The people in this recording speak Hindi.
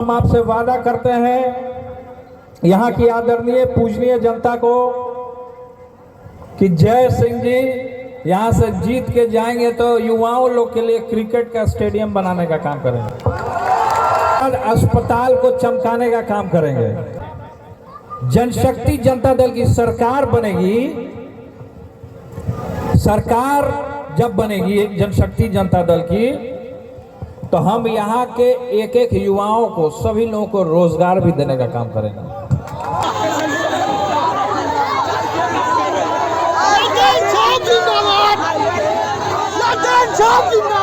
हम आपसे वादा करते हैं यहाँ की आदरणीय पूजनीय जनता को कि जय सिंह जी यहाँ से जीत के जाएंगे तो युवाओं लोग के लिए क्रिकेट का स्टेडियम बनाने का काम करेंगे, अस्पताल को चमकाने का काम करेंगे। जनशक्ति जनता दल की सरकार बनेगी। सरकार जब बनेगी जनशक्ति जनता दल की, तो हम यहाँ के एक एक युवाओं को, सभी लोगों को रोजगार भी देने का काम करेंगे। Talking about